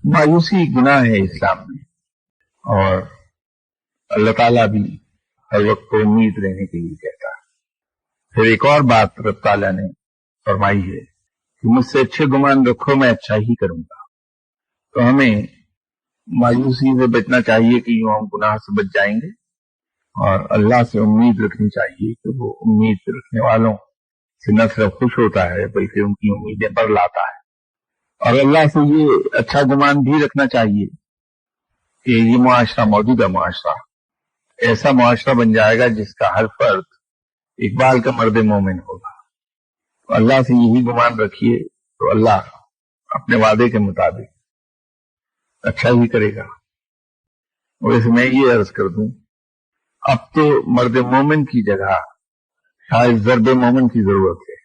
मायूसी गुनाह है इस्लाम में, और अल्लाह ताला भी हर वक्त को उम्मीद रहने के लिए कहता है। फिर एक और बात रब ताला ने फरमाई है कि मुझसे अच्छे गुमान रखो, मैं अच्छा ही करूंगा। तो हमें मायूसी से बचना चाहिए कि यूं हम गुनाह से बच जाएंगे, और अल्लाह से उम्मीद रखनी चाहिए कि वो उम्मीद रखने वालों से न सिर्फ खुश होता है बल्कि उनकी उम्मीदें पर लाता है। और अल्लाह से ये अच्छा गुमान भी रखना चाहिए कि ये मुआशरा, मौजूदा मुआशरा ऐसा मुआशरा बन जाएगा जिसका हर फर्द इकबाल का मर्द मोमिन होगा। तो अल्लाह से यही गुमान रखिए तो अल्लाह अपने वादे के मुताबिक अच्छा ही करेगा। वैसे मैं ये अर्ज कर दूं, अब तो मर्द मोमिन की जगह शायद ज़र्ब मोमिन की जरूरत है।